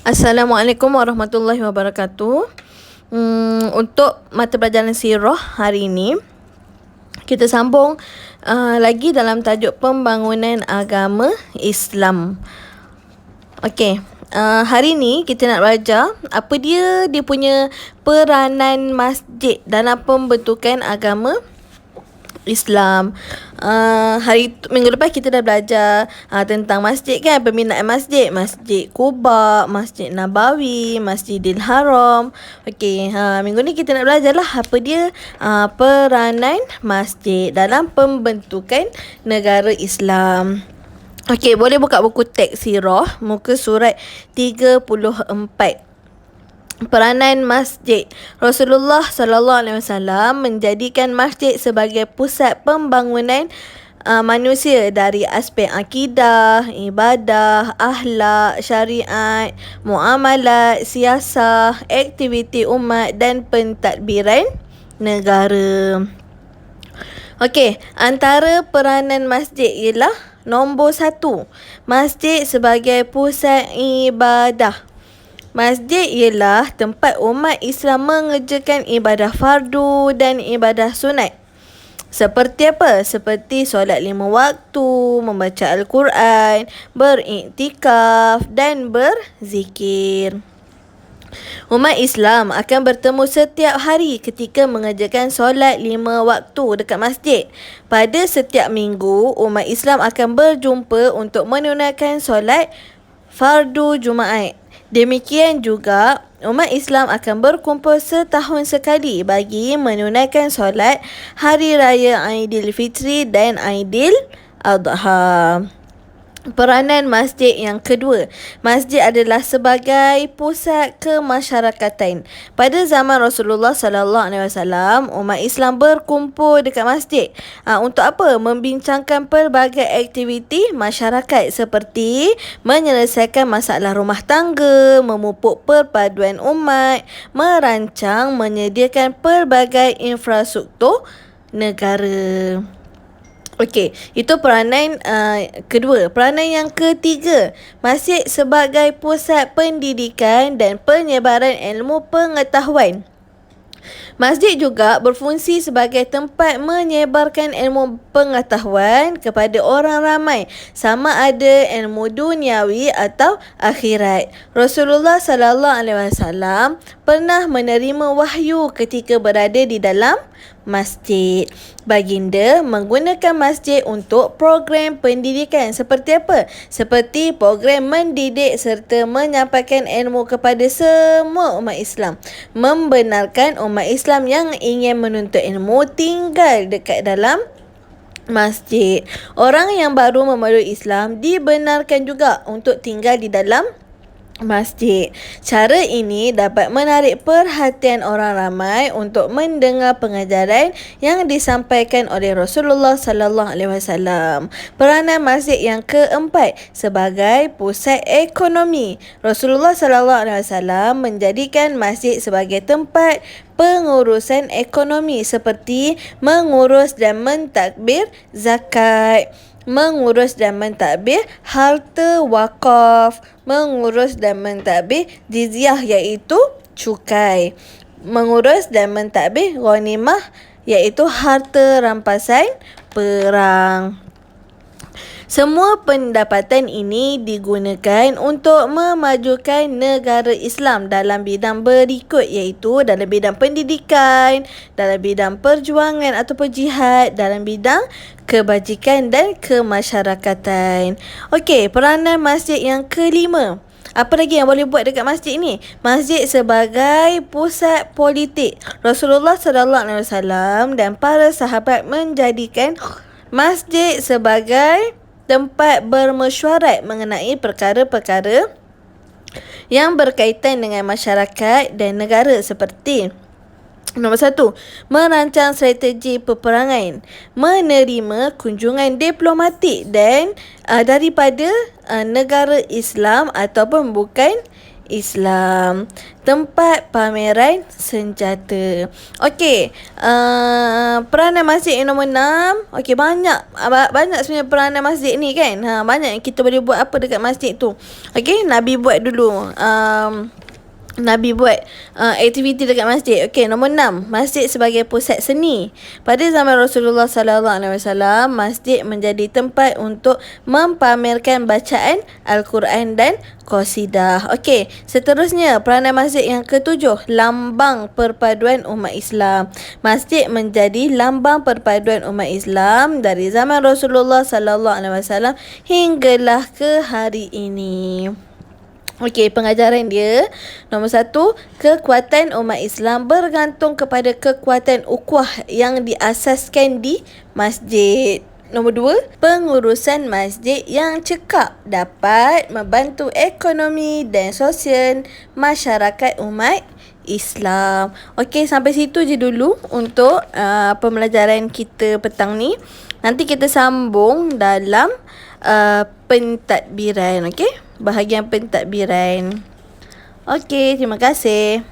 Assalamualaikum warahmatullahi wabarakatuh. Untuk mata pelajaran sirah hari ini, kita sambung lagi dalam tajuk pembangunan agama Islam. Okey, hari ni kita nak belajar apa dia punya peranan masjid dalam pembentukan agama Islam. Minggu lepas kita dah belajar tentang masjid kan, pembinaan masjid, Masjid Quba, Masjid Nabawi, Masjidil Haram. Okey, minggu ni kita nak belajar lah apa dia peranan masjid dalam pembentukan negara Islam. Okey, boleh buka buku teks sirah muka surat 34. Peranan masjid. Rasulullah sallallahu alaihi wasallam menjadikan masjid sebagai pusat pembangunan manusia dari aspek akidah, ibadah, akhlak, syariat, muamalat, siasah, aktiviti umat dan pentadbiran negara. Okey, antara peranan masjid ialah nombor 1, masjid sebagai pusat ibadah. Masjid ialah tempat umat Islam mengerjakan ibadah fardu dan ibadah sunat. Seperti apa? Seperti solat 5 waktu, membaca Al-Quran, beriktikaf dan berzikir. Umat Islam akan bertemu setiap hari ketika mengerjakan solat 5 waktu dekat masjid. Pada setiap minggu, umat Islam akan berjumpa untuk menunaikan solat fardu Jumaat. Demikian juga, umat Islam akan berkumpul setahun sekali bagi menunaikan solat Hari Raya Aidilfitri dan Aidil Adha. Peranan masjid yang kedua. Masjid adalah sebagai pusat kemasyarakatan. Pada zaman Rasulullah sallallahu alaihi wasallam, umat Islam berkumpul dekat masjid. Untuk apa? Membincangkan pelbagai aktiviti masyarakat seperti menyelesaikan masalah rumah tangga, memupuk perpaduan umat, merancang, menyediakan pelbagai infrastruktur negara. Okey, itu peranan kedua. Peranan yang ketiga, masjid sebagai pusat pendidikan dan penyebaran ilmu pengetahuan. Masjid juga berfungsi sebagai tempat menyebarkan ilmu pengetahuan kepada orang ramai, sama ada ilmu duniawi atau akhirat. Rasulullah sallallahu alaihi wasallam pernah menerima wahyu ketika berada di dalam masjid. Baginda menggunakan masjid untuk program pendidikan seperti apa? Seperti program mendidik serta menyampaikan ilmu kepada semua umat Islam. Membenarkan umat Islam yang ingin menuntut ilmu tinggal dekat dalam masjid. Orang yang baru memeluk Islam dibenarkan juga untuk tinggal di dalam masjid. Cara ini dapat menarik perhatian orang ramai untuk mendengar pengajaran yang disampaikan oleh Rasulullah sallallahu alaihi wasallam. Peranan masjid yang keempat, sebagai pusat ekonomi. Rasulullah sallallahu alaihi wasallam menjadikan masjid sebagai tempat pengurusan ekonomi seperti mengurus dan mentadbir zakat, mengurus dan mentadbir harta wakaf, mengurus dan mentadbir jizyah iaitu cukai, mengurus dan mentadbir ghanimah iaitu harta rampasan perang. Semua pendapatan ini digunakan untuk memajukan negara Islam dalam bidang berikut, iaitu dalam bidang pendidikan, dalam bidang perjuangan ataupun jihad, dalam bidang kebajikan dan kemasyarakatan. Okey, peranan masjid yang kelima. Apa lagi yang boleh buat dekat masjid ni? Masjid sebagai pusat politik. Rasulullah sallallahu alaihi wasallam dan para sahabat menjadikan masjid sebagai tempat bermesyuarat mengenai perkara-perkara yang berkaitan dengan masyarakat dan negara seperti nombor 1, merancang strategi peperangan, menerima kunjungan diplomatik dan daripada negara Islam ataupun bukan Islam. Tempat pameran senjata. Okey, peranan masjid yang nombor 6. Okey, banyak sebenarnya peranan masjid ni kan. Banyak yang kita boleh buat apa dekat masjid tu. Okey, Nabi buat dulu. Nabi buat aktiviti dekat masjid. Okey, nombor 6, masjid sebagai pusat seni. Pada zaman Rasulullah sallallahu alaihi wasallam, masjid menjadi tempat untuk mempamerkan bacaan Al-Quran dan qasidah. Okey, seterusnya peranan masjid yang ketujuh, lambang perpaduan umat Islam. Masjid menjadi lambang perpaduan umat Islam dari zaman Rasulullah sallallahu alaihi wasallam hinggalah ke hari ini. Okey, pengajaran dia. Nombor 1, kekuatan umat Islam bergantung kepada kekuatan ukhuwah yang diasaskan di masjid. Nombor 2, pengurusan masjid yang cekap dapat membantu ekonomi dan sosial masyarakat umat Islam. Okey, sampai situ je dulu untuk pembelajaran kita petang ni. Nanti kita sambung dalam pentadbiran. Okey, bahagian pentadbiran. Okey, terima kasih.